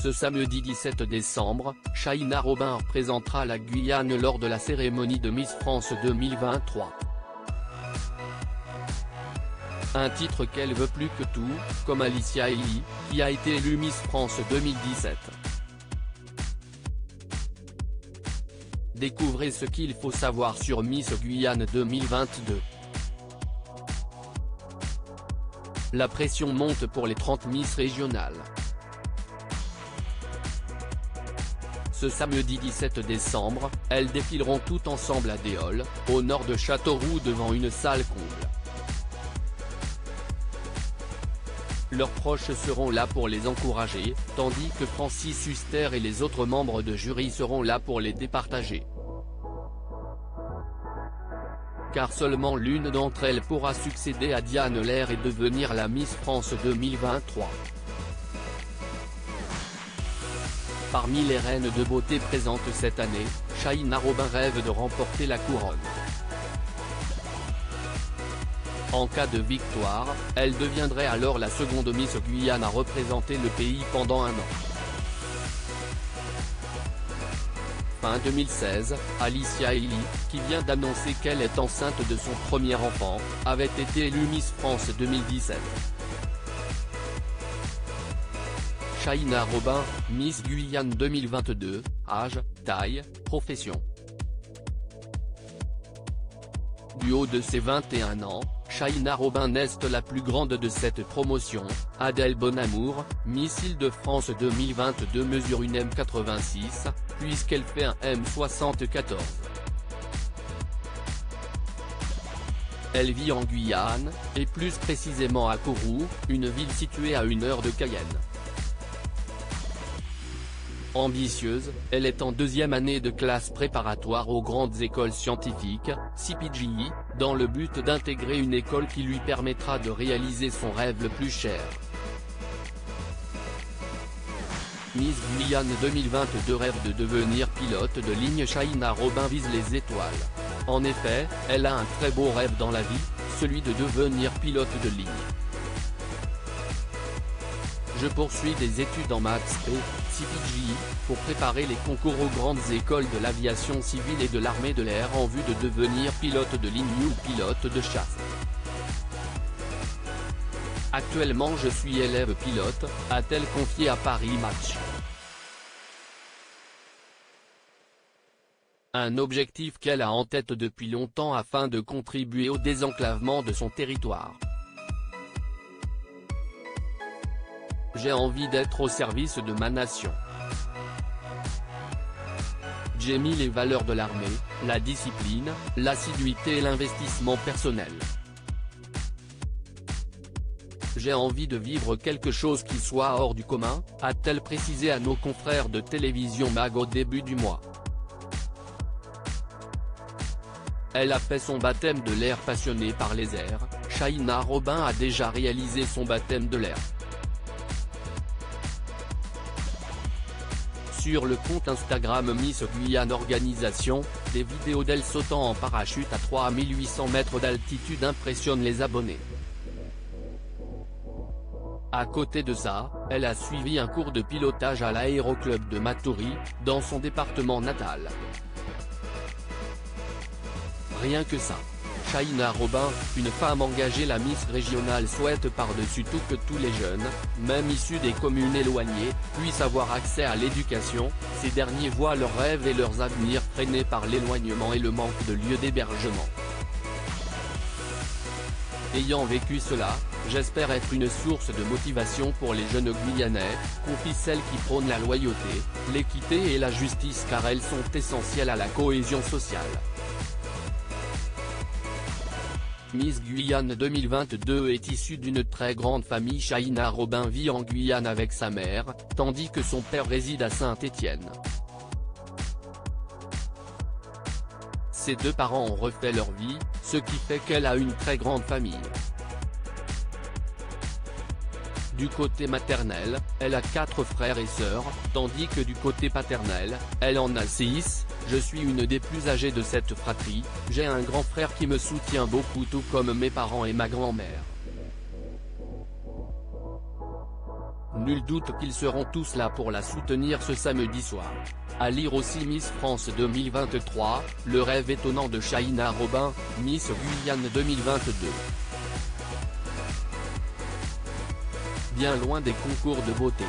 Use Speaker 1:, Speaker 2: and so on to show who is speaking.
Speaker 1: Ce samedi 17 décembre, Shaina Robin représentera la Guyane lors de la cérémonie de Miss France 2023. Un titre qu'elle veut plus que tout, comme Alicia Elie, qui a été élue Miss France 2017. Découvrez ce qu'il faut savoir sur Miss Guyane 2022. La pression monte pour les 30 Miss régionales. Ce samedi 17 décembre, elles défileront toutes ensemble à Déol, au nord de Châteauroux devant une salle comble. Leurs proches seront là pour les encourager, tandis que Francis Huster et les autres membres de jury seront là pour les départager. Car seulement l'une d'entre elles pourra succéder à Diane Lair et devenir la Miss France 2023. Parmi les reines de beauté présentes cette année, Shaina Robin rêve de remporter la couronne. En cas de victoire, elle deviendrait alors la seconde Miss Guyane à représenter le pays pendant un an. Fin 2016, Alicia Elie, qui vient d'annoncer qu'elle est enceinte de son premier enfant, avait été élue Miss France 2017. Shaina Robin, Miss Guyane 2022, âge, taille, profession. Du haut de ses 21 ans, Shaina Robin est la plus grande de cette promotion. Adèle Bonamour, Miss Île-de-France 2022 mesure une M86, puisqu'elle fait un M74. Elle vit en Guyane, et plus précisément à Kourou, une ville située à 1 heure de Cayenne. Ambitieuse, elle est en deuxième année de classe préparatoire aux grandes écoles scientifiques, CPGI, dans le but d'intégrer une école qui lui permettra de réaliser son rêve le plus cher. Miss Guyane 2022 rêve de devenir pilote de ligne. Shaina Robin vise les étoiles. En effet, elle a un très beau rêve dans la vie, celui de devenir pilote de ligne. Je poursuis des études en maths P, CPGI, pour préparer les concours aux grandes écoles de l'aviation civile et de l'armée de l'air en vue de devenir pilote de ligne ou pilote de chasse. Actuellement je suis élève pilote, a-t-elle confié à Paris Match. Un objectif qu'elle a en tête depuis longtemps afin de contribuer au désenclavement de son territoire. J'ai envie d'être au service de ma nation. J'ai mis les valeurs de l'armée, la discipline, l'assiduité et l'investissement personnel. J'ai envie de vivre quelque chose qui soit hors du commun, a-t-elle précisé à nos confrères de télévision MAG au début du mois. Elle a fait son baptême de l'air passionné par les airs. Shaina Robin a déjà réalisé son baptême de l'air. Sur le compte Instagram Miss Guyane Organisation, des vidéos d'elle sautant en parachute à 3800 mètres d'altitude impressionnent les abonnés. À côté de ça, elle a suivi un cours de pilotage à l'aéroclub de Matoury, dans son département natal. Rien que ça. Shaina Robin, une femme engagée, la Miss régionale, souhaite par-dessus tout que tous les jeunes, même issus des communes éloignées, puissent avoir accès à l'éducation. Ces derniers voient leurs rêves et leurs avenirs freinés par l'éloignement et le manque de lieux d'hébergement. Ayant vécu cela, j'espère être une source de motivation pour les jeunes Guyanais, confie celle qui prône la loyauté, l'équité et la justice car elles sont essentielles à la cohésion sociale. Miss Guyane 2022 est issue d'une très grande famille. Shaina Robin vit en Guyane avec sa mère, tandis que son père réside à Saint-Étienne. Ses deux parents ont refait leur vie, ce qui fait qu'elle a une très grande famille. Du côté maternel, elle a 4 frères et sœurs, tandis que du côté paternel, elle en a 6. Je suis une des plus âgées de cette fratrie, j'ai un grand frère qui me soutient beaucoup tout comme mes parents et ma grand-mère. Nul doute qu'ils seront tous là pour la soutenir ce samedi soir. À lire aussi Miss France 2023, le rêve étonnant de Shaina Robin, Miss Guyane 2022. Bien loin des concours de beauté.